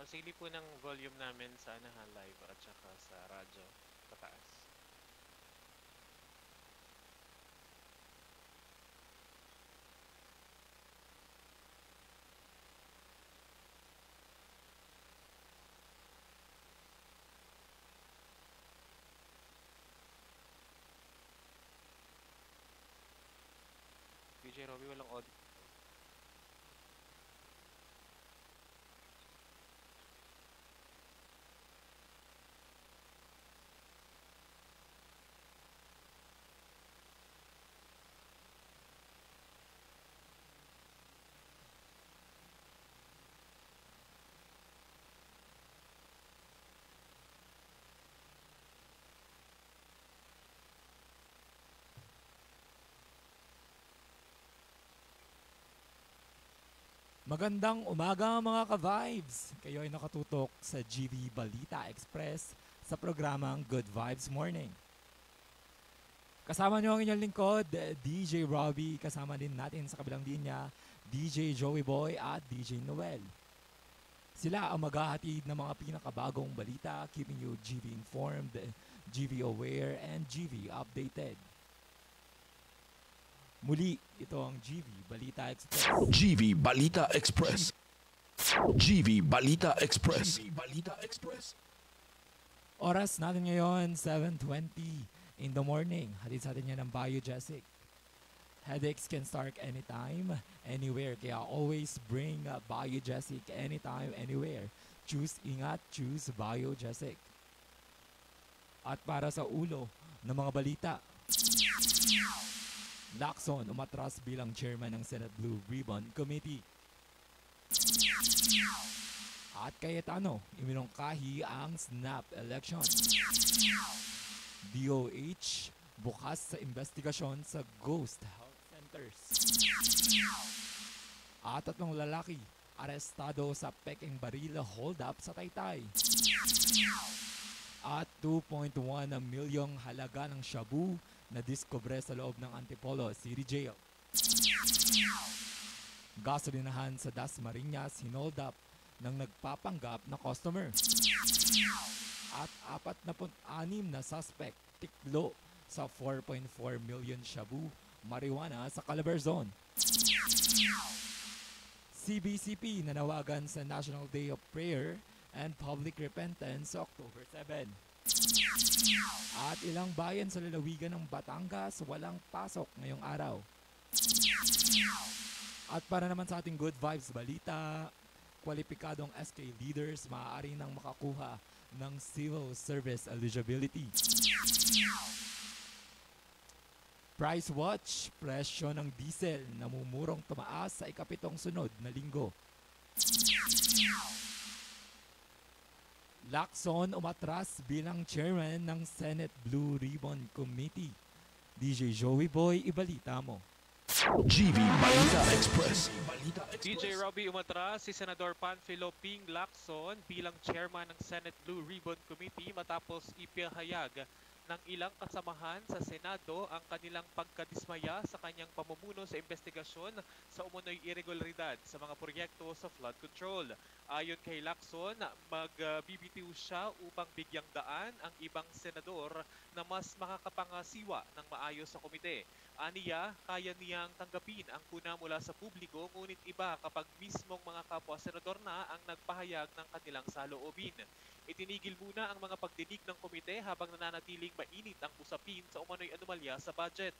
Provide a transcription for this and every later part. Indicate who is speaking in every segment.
Speaker 1: Pasili po ng volume namin sa live at saka sa radyo pataas. DJ Robby, walang audio.
Speaker 2: Magandang umaga mga ka-vibes! Kayo ay nakatutok sa GV Balita Express sa programang Good Vibes Morning. Kasama niyo ang inyong lingkod, DJ Robbie, kasama din natin sa kabilang linya, DJ Joey Boy at DJ Noel. Sila ang maghahatid ng mga pinakabagong balita, keeping you GV informed, GV aware, and GV updated. Muli, ito ang GV Balita Express.
Speaker 3: GV Balita Express. GV Balita Express. GV Balita Express.
Speaker 2: Oras natin ngayon, 7:20 in the morning. Hatid sa atin yan ng Biogesic. Headaches can start anytime, anywhere. Kaya always bring Biogesic anytime, anywhere. Choose ingat, choose Biogesic. At para sa ulo ng mga balita, Lacson umatras bilang chairman ng Senate Blue Ribbon Committee. At Cayetano, iminungkahi ang snap election. DOH, bukas sa investigasyon sa ghost health centers. At 3 lalaki, arestado sa peking baril hold-up sa Taytay. At 2.1 milyong halaga ng shabu na diskobre sa loob ng Antipolo City Jail. Gasolinahan sa Dasmariñas hinold up ng nagpapanggap na customer. At 46 na suspect tiklo sa 4.4 million shabu marijuana sa Calabarzon. CBCP nanawagan sa National Day of Prayer and Public Repentance sa October 7. At ilang bayan sa lalawigan ng Batangas walang pasok ngayong araw. At para naman sa ating good vibes balita, kwalipikadong SK leaders maaari nang makakuha ng civil service eligibility. Price watch, presyo ng diesel namumurong tumaas sa ikapitong sunod na linggo. Lacson umatras bilang chairman ng Senate Blue Ribbon Committee. DJ Joey Boy, ibalita mo.
Speaker 3: GV Balita Express.
Speaker 1: DJ Robbie, umatras si Senador Panfilo Ping Lacson bilang chairman ng Senate Blue Ribbon Committee matapos ipahayag ng ilang kasamahan sa Senado ang kanilang pagkadismaya sa kanyang pamumuno sa investigasyon sa umunoy irregularidad sa mga proyekto sa flood control. Ayon kay Lacson, magbibitiw siya upang bigyang daan ang ibang senador na mas makakapangasiwa ng maayos sa komite. Aniya, kaya niyang tanggapin ang puna mula sa publiko, ngunit iba kapag mismong mga kapwa-senador na ang nagpahayag ng kanilang saloobin. Itinigil muna ang mga pagdinig ng komite habang nananatiling mainit ang usapin sa umano'y anomalya sa budget.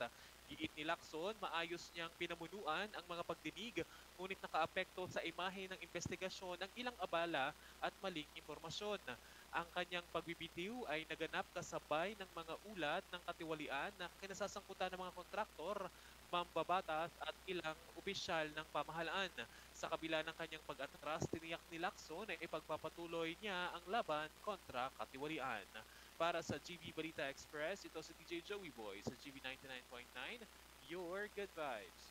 Speaker 1: Giit ni Lacson, maayos niyang pinamunuan ang mga pagdinig, ngunit nakaapekto sa imahe ng investigasyon ang ilang abala at maling impormasyon. Ang kanyang pagbibitiw ay naganap kasabay ng mga ulat ng katiwalian na kinasasangkutan ng mga kontraktor, mambabatas at ilang opisyal ng pamahalaan. Sa kabila ng kanyang pag-atras, tiniyak ni Lacson ay ipagpapatuloy niya ang laban kontra katiwalian. Para sa GV Balita Express, ito si DJ Joey Boy sa GV 99.9, Your Good Vibes.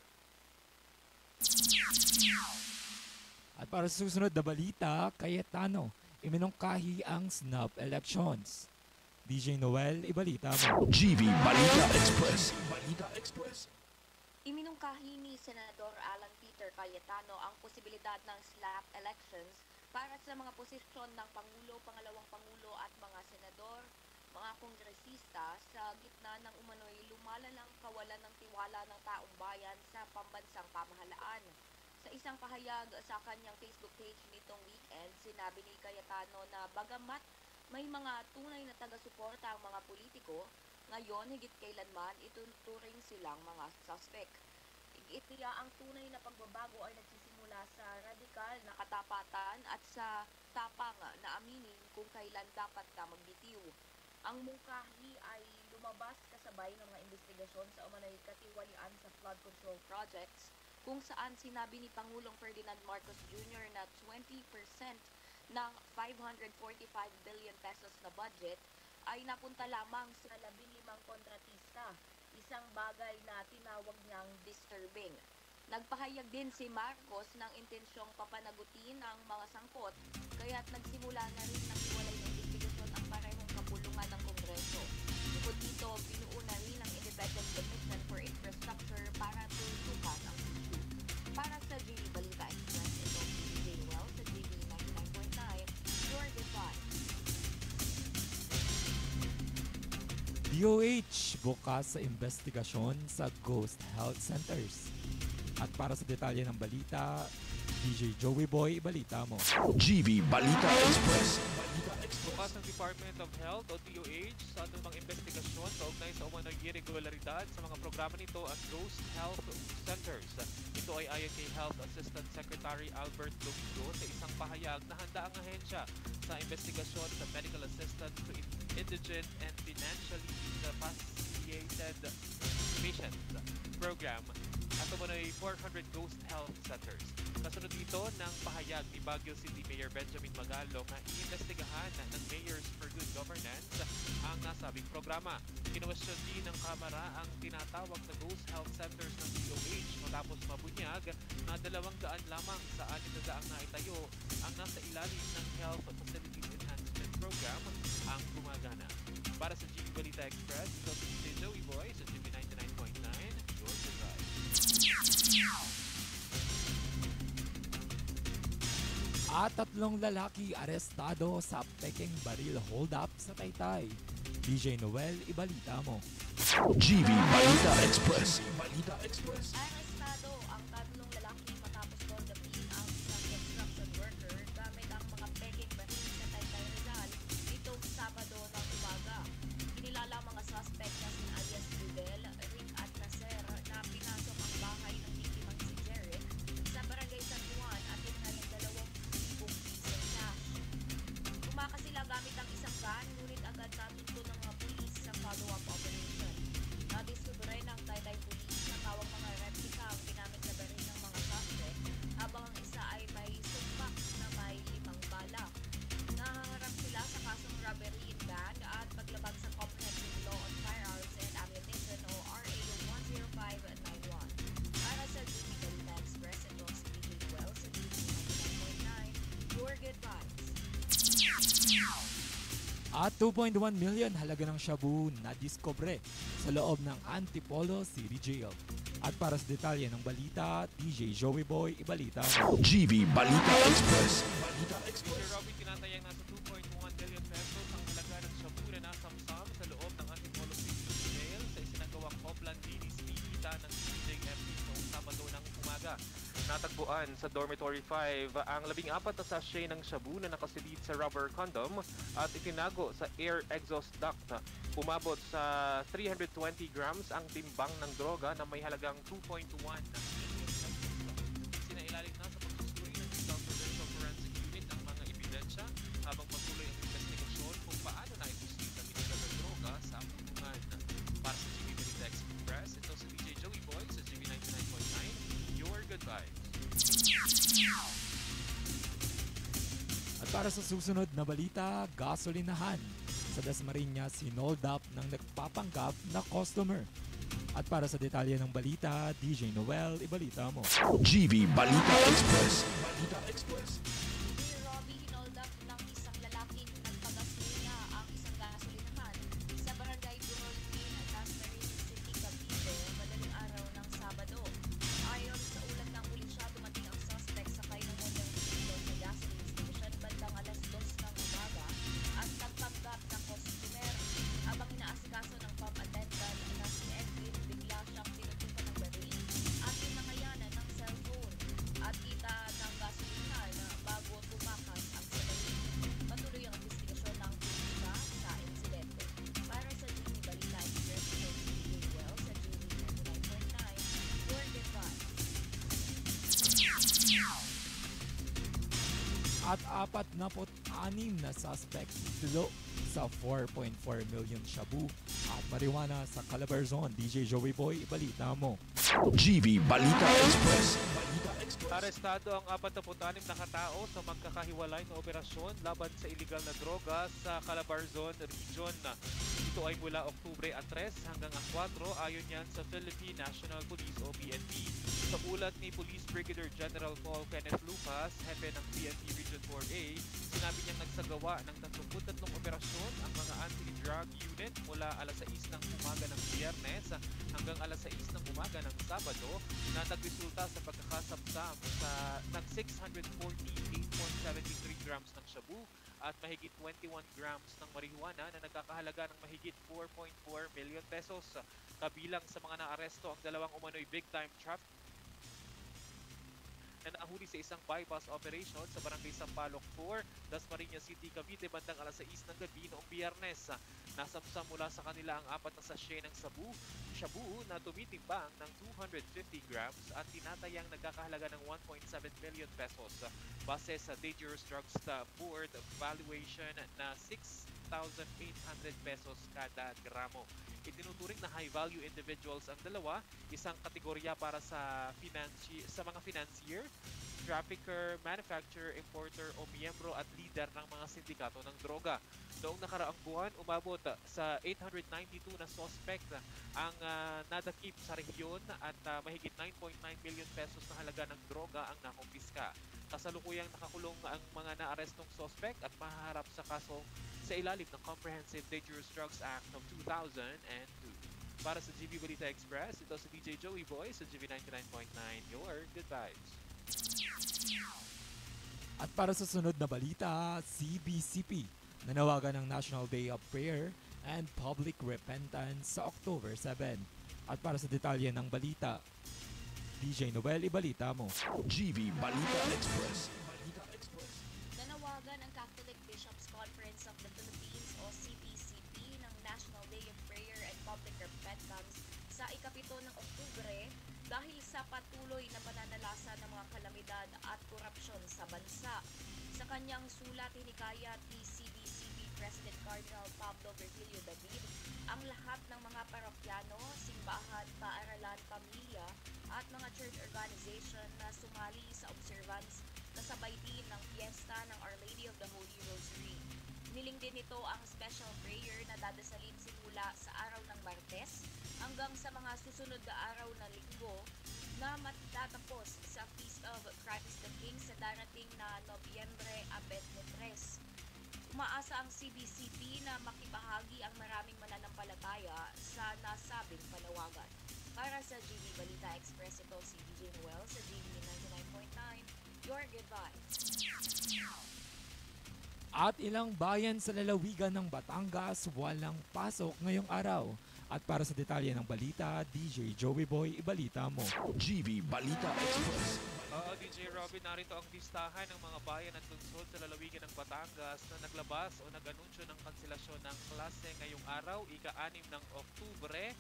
Speaker 2: At para sa susunod na balita, Cayetano, iminungkahi ang snap elections. DJ Noel, ibalita mo.
Speaker 3: GV Balita Express. Balita Express.
Speaker 4: Iminungkahi ni Senador Alan Peter Cayetano ang posibilidad ng slap elections Para sa mga posisyon ng Pangulo, Pangalawang Pangulo at mga senador, mga kongresista, sa gitna ng umano'y lumalalang kawalan ng tiwala ng taong bayan sa pambansang pamahalaan. Sa isang pahayag sa kanyang Facebook page nitong weekend, sinabi ni Cayetano na bagamat may mga tunay na taga-suporta ang mga politiko, ngayon higit kailanman ituturing silang mga suspect. Itiya ang tunay na pagbabago ay nagsisimula sa radikal na katapatan at sa tapang na aminin kung kailan dapat ka magbitiw. Ang mungkahi ay lumabas kasabay ng mga investigasyon sa umano'y katiwalian sa flood control projects, kung saan sinabi ni Pangulong Ferdinand Marcos Jr. na 20% ng 545 billion pesos na budget ay napunta lamang sa 15 kontratista, isang bagay na tinawag niyang disturbing. Nagpahayag din si Marcos ng intensyong papanagutin ang mga sangkot, kaya't nagsimula na rin ng hiwalay na investigasyon ang parehong kapulungan ng Kongreso. Bukod dito, binuo na rin ang Independent Commission for Infrastructure para tutukan ang issue. Para sa GV Balita Express, ito si DJ Well sa GV 99.9, your goodbye.
Speaker 2: DOH bukas sa investigasyon sa ghost health centers. At para sa detalye ng balita, DJ Joey Boy, balita mo.
Speaker 3: GV Balita Express.
Speaker 1: Bukas ang Department of Health o DOH sa anumang investigasyon kaugnay sa umano'y irregularidad sa mga programa nito at Ghost Health Centers. Ito ay ayon kay Health Assistant Secretary Albert Domingo sa isang pahayag na handa ang ahensya sa investigasyon sa medical assistance to indigent and financially incapacitated patients program at umano'y 400 ghost health centers. Kasunod dito ng pahayag ni Baguio City Mayor Benjamin Magalong na iimbestigahan ng Mayors for Good Governance ang nasabing programa. Kinuwestiyon din ng Kamara ang tinatawag na ghost health centers ng DOH matapos mabunyag na 200 lamang sa 600 na itayo ang nasa ilalim ng Health Facilities Enhancement Program ang gumagana. Para sa GV Balita Express, ito si Joey Boy sa GV 99.9, your goodbye.
Speaker 2: At 3 lalaki arestado sa peking baril hold-up sa Taytay. DJ Noel, ibalita mo.
Speaker 3: GV Balita Express. Balita Express.
Speaker 4: Arestado ang 3 lalaki matapos kondapin ang isang construction worker gamit ang mga peking baril sa Taytay Rizal nitong Sabado ng umaga. Kinilala ang mga suspect na si alias Rudel, Rick at Nasser na pinasok ang bahay ng biktimang si Jeric sa Barangay San Juan at tinayang 2,000 piso cash. Tumakas sila gamit ang isang van, ngunit agad natunto ng mga pulis sa follow-up operation. Nadiskubre ng Taytay Police na tawag mga replika ang ginamit na baril ng mga suspect, habang ang isa ay may sumpak na may 5 bala. Nahaharap sila sa kasong robbery in band at paglabag sa Comprehensive Law on Firearms and Ammunition o RA 10591. Para sa GV Balita Express, ito si DJ Well sa GV 99.9, your good vibes.
Speaker 2: At 2.1 million halaga ng shabu na diskobre sa loob ng Antipolo City Jail. At para sa detalye ng balita, DJ Joey Boy, ibalita mo.
Speaker 3: GV Balita Express. Balita
Speaker 1: DJ
Speaker 3: Express.
Speaker 1: Robby, tinatayang nasa 2.1 million pesos ang halaga ng shabu na nasamsam sa loob ng Antipolo City Jail sa isinagawang Copland Linis Pipita ng CJFP noong Sabado ng umaga. Natagpuan sa Dormitory 5 ang 14 na sachet ng shabu na nakasilid sa rubber condom at itinago sa air exhaust duct. Umabot sa 320 grams ang timbang ng droga na may halagang 2.1 million pesos. Sinailalim na sa pagsusuri ng Rizal Provincial Forensic Unit ang mga ebidensya habang patuloy ang investigasyon kung paano na ipusit ang illegal na droga sa kulungan. Para sa GV Balita Express, ito si DJ Joey Boy sa GV 99.9, your goodbye.
Speaker 2: At para sa susunod na balita, gasolinahan sa Dasmariñas sinold up ng nagpapanggap na customer. At para sa detalye ng balita, DJ Noel, ibalita mo.
Speaker 3: GV Balita Express. Balita Express.
Speaker 4: Si Robby, hinold up ng isang lalaking nagpagasolina ang isang gasolinahan sa Barangay Burolin, Dasmariñas City, Cavite, madaling araw ng Sabado. Ayon sa ulat ng pulisya, dumating ang suspect sakay ng motor vehicle sa gasoline station
Speaker 2: 46 na suspect tulo sa 4.4 million shabu at marijuana sa Calabarzon. DJ Joey Boy, ibalita mo.
Speaker 3: GV Balita Express. Balita Express.
Speaker 1: Arestado ang 46 na katao sa magkakahiwalay na operasyon laban sa iligal na droga sa Calabarzon Region. Ito ay mula Oktubre 3 hanggang 4 ayon yan sa Philippine National Police o PNP. Sa ulat ni Police Brigadier General Paul Kenneth Lucas, hepe ng PNP Region 4A, sinabi niyang nagsagawa ng 33 operasyon ang mga anti-drug unit mula alas 6 ng umaga ng Biyernes hanggang alas 6 ng umaga ng Sabado na nagresulta sa pagkakasabsam ng 648.73 grams ng shabu at mahigit 21 grams ng marijuana na nagkakahalaga ng mahigit 4.4 million pesos. Kabilang sa mga naaresto ang dalawang umano'y big-time traffic na nahuli sa isang bypass operation sa Barangay Sampaloc 4, Dasmariñas City, Cavite bandang alas 6 ng gabi noong Biyernes. Nasamsam mula sa kanila ang 4 na sachet ng shabu na tumitimbang ng 250 grams at tinatayang nagkakahalaga ng 1.7 million pesos. Base sa Dangerous Drugs Board valuation na 6,800 pesos kada gramo. Itinuturing na high-value individuals ang dalawa, isang kategorya para sa mga financier, trafficker, manufacturer, importer o miyembro at leader ng mga sindikato ng droga. Noong nakaraang buwan, umabot sa 892 na suspect ang nadakip sa rehiyon at mahigit 9.9 million pesos na halaga ng droga ang nakumpiska. Kasalukuyang nakakulong ang mga naarestong suspect at mahaharap sa kaso sa ilalim ng Comprehensive Dangerous Drugs Act of 2002. Para sa GV Balita Express, ito si DJ Joey Boy sa GV 99.9, your good vibes.
Speaker 2: At para sa sunod na balita, CBCP nanawagan ng National Day of Prayer and Public Repentance sa October 7. At para sa detalye ng balita, DJ Noel, ibalita mo.
Speaker 3: GV Balita Express. Balita Express.
Speaker 4: Nanawagan ang Catholic Bishops Conference of the Philippines o CBCP ng National Day of Prayer and Public Repentance sa ikapito ng Oktubre dahil sa patuloy na pananalasa ng mga kalamidad at korupsyon sa bansa. Sa kanyang sulat, hinikayat ni CBCP President Cardinal Pablo Virgilio David ang lahat ng mga parokyano, simbahan, paaralan, pamilya at mga church organization na sumali sa observance kasabay din ng fiesta ng Our Lady of the Holy Rosary. Niling din nito ang special prayer na dadasalin simula sa araw ng Martes hanggang sa mga susunod na araw ng Linggo na matatapos sa Feast of Christ the King sa darating na Nobyembre 23. Umaasa ang CBCP na makibahagi ang maraming mananampalataya sa nasabing panawagan. Para sa GV Balita Express, ito si DJ Noel sa GV 99.9, your good vibes.
Speaker 2: At ilang bayan sa lalawigan ng Batangas walang pasok ngayong araw. At para sa detalye ng balita, DJ Joey Boy, ibalita mo.
Speaker 3: GV Balita Express.
Speaker 1: DJ Robin, narito ang listahan ng mga bayan at lungsod sa lalawigan ng Batangas na naglabas o nag-anunsyo ng kanselasyon ng klase ngayong araw, ika-6 ng Oktubre,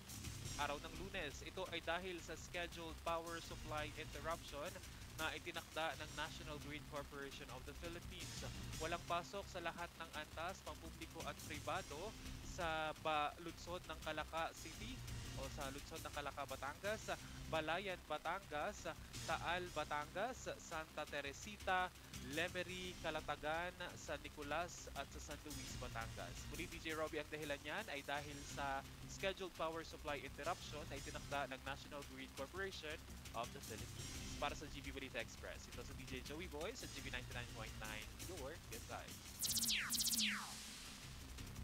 Speaker 1: araw ng Lunes. Ito ay dahil sa scheduled power supply interruption na itinakda ng National Grid Corporation of the Philippines. Walang pasok sa lahat ng antas, pampubliko at pribado sa lunsod ng Calaca City o sa lunsod ng Calaca, Batangas, Balayan, Batangas, Taal, Batangas, Santa Teresita, Lemery, Calatagan, San Nicolas at sa San Luis, Batangas. Muli DJ Robbie, ang dahilan niyan ay dahil sa scheduled power supply interruption na itinakda ng National Grid Corporation of the Philippines. Para sa GV Balita Express, ito sa DJ Joey Boy sa GV 99.9, your good vibes.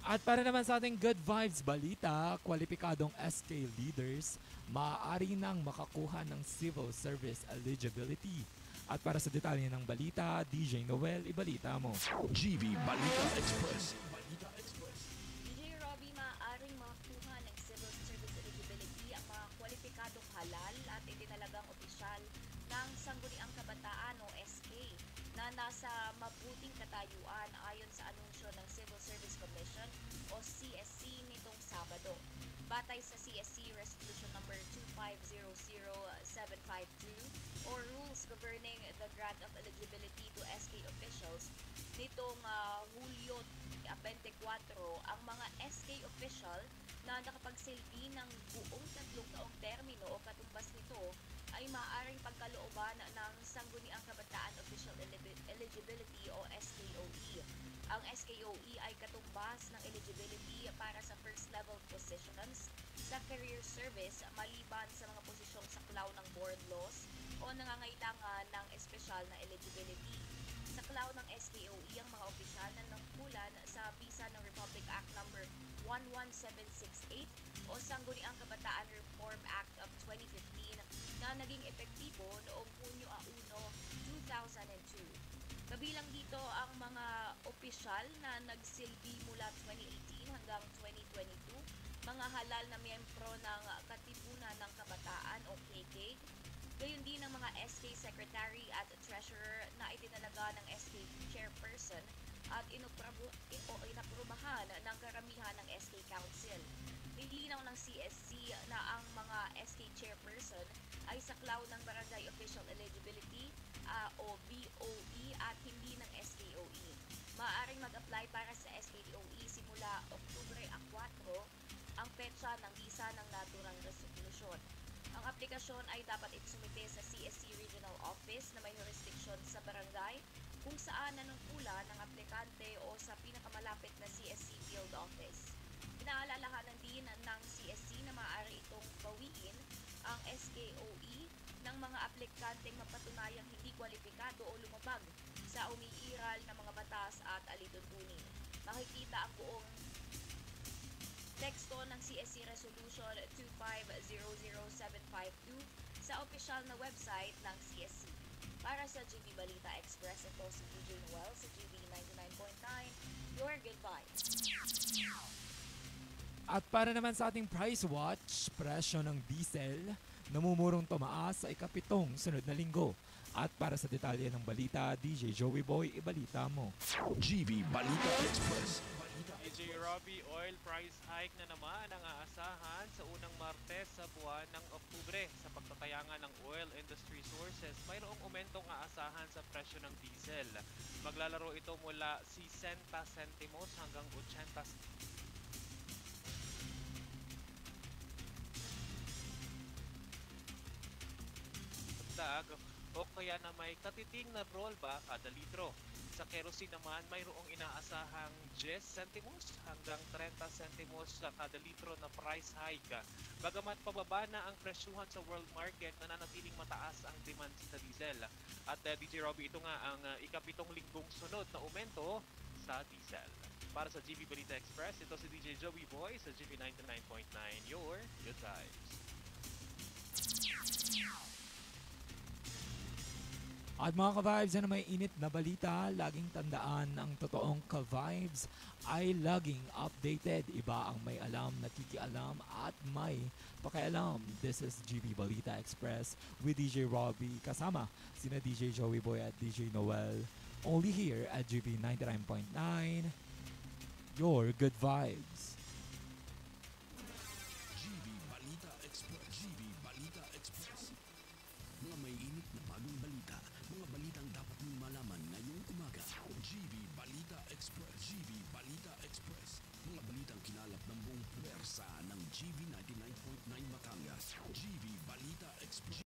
Speaker 2: At para naman sa ating good vibes balita, kwalipikadong SK leaders maaari nang makakuha ng civil service eligibility. At para sa detalye ng balita, DJ Noel, ibalita mo.
Speaker 3: GV Balita Express. Balita Express.
Speaker 4: DJ Robbie, maaaring makakuha ng civil service eligibility ang mga kwalipikadong halal at itinalagang opisyal ng Sangguniang Kabataan o SK na nasa mabuting katayuan ayon sa anunsyo ng Civil Service Commission o CSC nitong Sabado. Batay sa CSC Resolution Number 2500752 or Rules Governing the Grant of Eligibility to SK Officials, nitong Hulyo 24, ang mga SK official na nakapagsilbi ng buong 3 taong termino o katumbas nito ay maaaring pagkalooban ng Sangguniang Kabataan Official Eligibility o SKOE. Ang SKOE ay katumbas ng eligibility para sa first level positions sa career service maliban sa mga posisyong saklaw ng board laws o nangangailangan ng espesyal na eligibility. Saklaw ng SKOE ang mga opisyal na nangkulan sa bisa ng Republic Act No. 11768 o Sangguniang Kabataan Reform Act of 2015 na naging epektibo noong Hunyo 1, 2002. Kabilang dito ang mga opisyal na nagsilbi mula 2018 hanggang 2022, mga halal na miyembro ng Katipunan ng Kabataan o KK, gayon din ang mga SK Secretary at Treasurer na itinalaga ng SK Chairperson at inaprubahan ng karamihan ng SK Council. Nilinaw ng CSC na ang mga SK Chairperson ay saklaw ng Barangay Official Eligibility o BOE at hindi ng SKOE. Maaaring mag-apply para sa SKOE simula Oktubre 4 ang petsa ng bisa ng naturang resolusyon. Ang aplikasyon ay dapat isumite sa CSC Regional Office na may jurisdiction sa barangay kung saan nanungkulan ng aplikante o sa pinakamalapit na CSC Field Office. Pinaalalahanan din ng CSC na maaari itong bawiin ang SKOE ng mga aplikanteng mapatunayang hindi kwalipikado o lumabag sa umiiral na mga batas at alituntunin. Makikita ang buong teksto ng CSC Resolution 2500752 sa opisyal na website ng CSC. Para sa GB Balita Express, ito si DJ Noel sa GB 99.9, your good vibes.
Speaker 2: At para naman sa ating price watch, presyo ng diesel namumurong tumaas sa ikapitong sunod na linggo. At para sa detalye ng balita, DJ Joey Boy, ibalita mo.
Speaker 3: GV Balita Express.
Speaker 1: DJ Robbie, oil price hike na naman ang aasahan sa unang Martes sa buwan ng Oktubre. Sa pagtatayangan ng oil industry sources, mayroong umentong aasahan sa presyo ng diesel. Maglalaro ito mula 60 centimos hanggang 80 dag o kaya na may katiting na rollback kada litro. Sa kerosene naman, mayroong inaasahang 10 centimos hanggang 30 centimos sa kada litro na price hike. Bagamat pababa na ang presyuhan sa world market, nananatiling mataas ang demand sa diesel. At DJ Robbie, ito nga ang ikapitong linggong sunod na aumento sa diesel. Para sa GB Balita Express, ito si DJ Joey Boy sa GB 99.9, your good vibes.
Speaker 2: At mga ka-vibes, na may init na balita, laging tandaan ang totoong ka-vibes ay laging updated. Iba ang may alam, nakikialam at may pakialam. This is GB Balita Express with DJ Robbie kasama sina DJ Joey Boy at DJ Noel. Only here at GB 99.9, your good vibes.
Speaker 3: GV Balita Express. GV Balita Express. Mga may init na bagong balita. Mga balitang dapat mong malaman ngayong umaga. GV Balita Express. GV Balita Express. Mga balitang kinalap ng buong pwersa ng GV